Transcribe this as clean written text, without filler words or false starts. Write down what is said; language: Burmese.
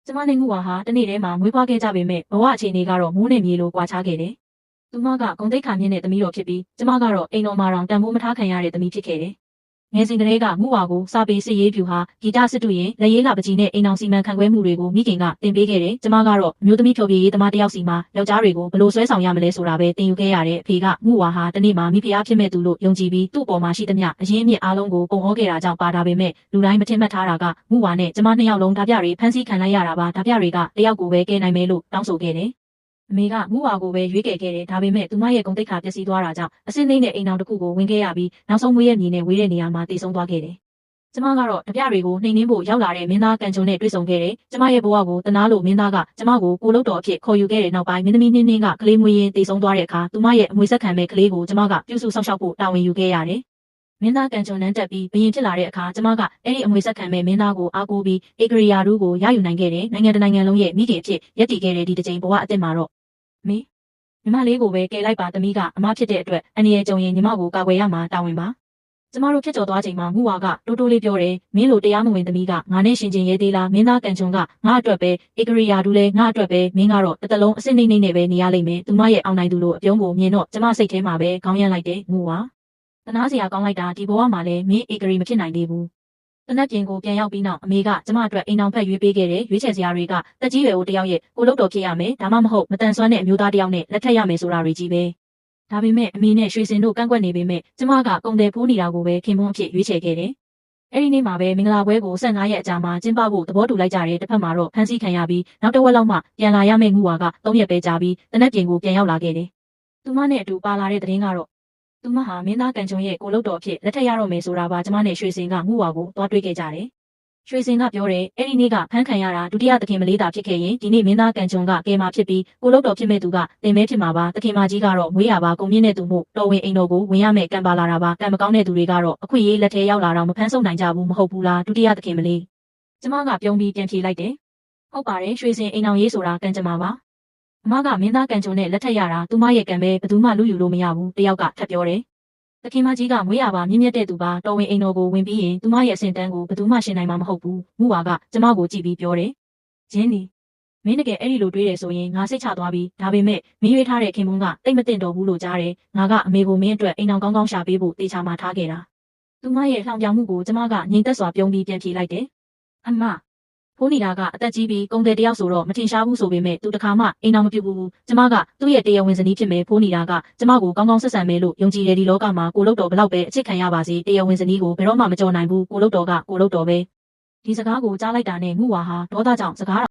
ကျမနဲ့ငူဝါဟာတနေ့တည်းမှာမွေးဖွားခဲ့ကြပေမဲ့ဘဝအခြေအနေကတော့မိုးနဲ့မြေလိုကွာခြားခဲ့တယ်။သူမကဂုဏ်သိက္ခာမြင့်တဲ့သမီးတော်ဖြစ်ပြီးကျမကတော့အိမ်တော်မှာတောင်တန်ဖိုးမထားခံရတဲ့သမီးဖြစ်ခဲ့တယ်။ငယ်စဉ်ကလေးကငူဝါကိုစာပေစစ်ရေးဖြူဟာဂီတစစ်တူရင်လက်ရေးကပကြီးနဲ့အိမ်အောင်စီမံခန့်ခွဲမှုတွေကိုမိခင်ကတင်ပေးခဲ့တယ်။ကျမကတော့အမျိုးသမီးဖြောပြရေးသမားတစ်ယောက်စီမှာယောက်ျားတွေကိုဘယ်လိုဆွဲဆောင်ရမလဲဆိုတာပဲသင်ယူခဲ့ရတဲ့အဖေကငူဝါဟာတနေ့မှာမိဖုရားဖြစ်မဲ့သူလို့ယုံကြည်ပြီးသူ့ပေါ်မှာရှိသမျှအရင်းအမြစ်အားလုံးကိုပုံဟောခဲ့တာကြောင့်ပါတာပေမဲ့လူတိုင်းမထင်မှတ်ထားတာကငူဝါနဲ့ကျမနှစ်ယောက်လုံးဓာပြတွေဖမ်းဆီးခံလိုက်ရတာပါဓာပြတွေကတယောက်ကိုပဲကဲနိုင်မယ်လို့တောင်းဆိုခဲ့တယ်။အမေကငူဝါကိုပဲရွေးခဲ့တယ်ဒါပေမဲ့သူမရဲ့ဂုဏ်သိက္ခာပျက်စီးသွားတာကြောင့်အစင်းလေးနဲ့အိမ်တော်တစ်ခုကိုဝင်ခဲ့ရပြီးနောက်ဆုံးမွေးရမြေနဲ့ဝေးတဲ့နေရာမှာတည်ဆုံသွားခဲ့တယ်။ကျမကတော့တပြတွေကိုနှိမ်နှင်းဖို့ရောက်လာတဲ့မင်းသားကန်ချုံနဲ့တွေ့ဆုံခဲ့တယ်။ကျမရဲ့ဘဝကိုတနာလို့မင်းသားကကျမကိုကိုလုပ်တော်အဖြစ်ခေါ်ယူခဲ့တဲ့နောက်ပိုင်းမင်းသမီးနှင်းနှင်းကကလေးမွေးရင်းတည်ဆုံသွားတဲ့အခါသူမရဲ့အမွေဆက်ခံမဲ့ကလေးကိုကျမကပြုစုဆောင်ရှောက်ဖို့တာဝန်ယူခဲ့ရတယ်။မင်းသားကန်ချုံနန်းတက်ပြီးဘရင်ဖြစ်လာတဲ့အခါကျမကအဲ့ဒီအမွေဆက်ခံမဲ့မင်းသားကိုအားကိုးပြီးဧကရိယာတို့ကိုရယူနိုင်ခဲ့တယ်။နိုင်ငံတကာနိုင်ငံလုံးရဲ့မိခင်အဖြစ်ရည်တည်ခဲ့တဲ့ဒီတစ်ချိန်ဘဝအသစ်မှာတော့မေညီမလေးကိုပဲကယ်လိုက်ပါသမီးကအမဖြစ်တဲ့အတွက်အန္တရာယ်ကြုံရင်ညီမကိုကာကွယ်ရမှာတာဝန်ပါကျမတို့ဖြစ်ကျော်သွားချိန်မှာငူဝါကတိုးတိုးလေးပြောတယ်မင်းလိုတရားမဝင်သမီးကငါနဲ့ရှင်ချင်းရဲသေးလားမင်းသားကန်ချုံကငါအတွက်ပဲဧကရိယာဒူလည်းငါအတွက်ပဲမင်းကတော့တစ်တလုံးအစစ်နှိမ့်နဲ့ပဲနေရလိမ့်မယ်သူမရဲ့အောင်နိုင်သူလိုအပြုံးကိုမြင်တော့ကျမစိတ်ထဲမှာပဲခေါင်းရမ်းလိုက်တယ်ငူဝါတနာစရာကောင်းလိုက်တာဒီဘဝမှာလည်းမင်းဧကရိမဖြစ်နိုင်သေးဘူးတနက်ပြင်ကိုပြန်ရောက်ပြီးနောက်အမေကကျမအတွက်အိမ်အောင်ဖက်ရွေးပေးခဲ့တဲ့ရွေးချယ်စရာတွေကတက်ကြီးရွယ်အိုတယောက်ရဲ့ကိုလုပ်တော်ဖြစ်ရမယ်ဒါမှမဟုတ်မတန်ဆွမ်းတဲ့အမျိုးသားတယောက်နဲ့လက်ထပ်ရမယ်ဆိုတာတွေကြီးပဲဒါပေမဲ့အမေနဲ့ရွှေစင်တို့ကန့်ကွက်နေပေမဲ့ကျမကကုံတယ်ဖိုးနေတာကိုပဲခင်ပွန်းအဖြစ်ရွေးချယ်ခဲ့တယ်။အဲဒီနေ့မှာပဲမင်္ဂလာပွဲကို15ရက်အကြာမှာကျင်းပဖို့သဘောတူလိုက်ကြတဲ့တစ်ဖက်မှာတော့ဖမ်းဆီးခံရပြီးနောက်တစ်ဝက်လောက်မှပြန်လာရမယ့်ငူဝါက3ရက်ပဲကြာပြီးတနက်ပြင်ကိုပြန်ရောက်လာခဲ့တယ်။သူမနဲ့အတူပါလာတဲ့သတင်းကတော့သူမဟာမင်းသားကန်ချုံရဲ့ကိုလုပ်တော်အဖြစ်လက်ထပ်ရတော့မယ်ဆိုတာပါကျမနဲ့ရွှေစင်ကငူဝါကိုသွားတွေ့ခဲ့ကြတယ်။ရွှေစင်ကပြောတယ်အဲ့ဒီနေ့ကဖမ်းခံရတာဒုတိယသခင်မလေးတာဖြစ်ခဲ့ရင်ဒီနေ့မင်းသားကန်ချုံကကဲမှာဖြစ်ပြီးကိုလုပ်တော်ဖြစ်မဲ့သူကတင်မဲဖြစ်မှာပါသခင်မကြီးကတော့မွေးရပါကုန်မြင့်တဲ့သူမို့တော်ဝင်အိမ်တော်ကိုဝင်ရမယ်ကံပါလာတာပါကံမကောင်းတဲ့သူတွေကတော့အခွင့်အရေးလက်ထဲရောက်လာတော့မဖမ်းဆုပ်နိုင်ကြဘူးမဟုတ်ဘူးလားဒုတိယသခင်မလေးကျမကပြုံးပြီးပြန်ဖြေလိုက်တယ်ဟုတ်ပါတယ်ရွှေစင်အိမ်အောင်ရေးဆိုတာကံကြမ္မာပါအမကမင်းသားကန်ချုံနဲ့လက်ထက်ရတာသူမရဲ့ကံပဲဘယ်သူမှလူယူလို့မရဘူးတယောက်ကထပ်ပြောတယ်သခင်မကြီးကမွေးရပါမြင့်မြတ်တဲ့သူပါတော်ဝင်အိမ်တော်ကိုဝင်ပြီးရင်သူမရဲ့အစင်တန်းကိုဘယ်သူမှရှင်နိုင်မှာမဟုတ်ဘူးငူဝါကကျမကိုကြည့်ပြီးပြောတယ်ဂျင်းဒီမင်းတကယ်အဲ့ဒီလိုတွေးတယ်ဆိုရင်ငါစိတ်ချသွားပြီဒါပေမဲ့မင်းရွေးထားတဲ့ခင်ပွန်းကတိတ်မတင်တော်ဘူးလို့ကြားတယ်ငါကအမေကိုမင်းအတွက်အိမ်အောင်ကောင်းကောင်းရှာပေးဖို့တေချာမှထားခဲ့တာသူမရဲ့လှောင်ပြောင်မှုကိုကျမကငြိမ်သက်စွာပြုံးပြီးပြန်ဖြေလိုက်တယ်အမဖိုးနေတာကအသက်ကြီးပြီးကုန်တယ်တယောက်ဆိုတော့မထင်ရှားဘူးဆိုပေမဲ့သူတခါမှအိမ်အောင်မပြုတ်ဘူးကျမကသူ့ရဲ့တရားဝင်ဇနီးဖြစ်မယ်ဖိုးနေတာကကျမကိုကောင်းကောင်းဆက်ဆံမယ်လို့ယုံကြည်တယ်ဒီလောကမှာကိုလုပ်တော်ဘလောက်ပဲအချစ်ခံရပါစေတရားဝင်ဇနီးကိုဘယ်တော့မှမကြော်နိုင်ဘူးကိုလုပ်တော်ကကိုလုပ်တော်ပဲဒီစကားကိုကြားလိုက်တာနဲ့ငူဝါဟာဒေါသကြောင့်စကား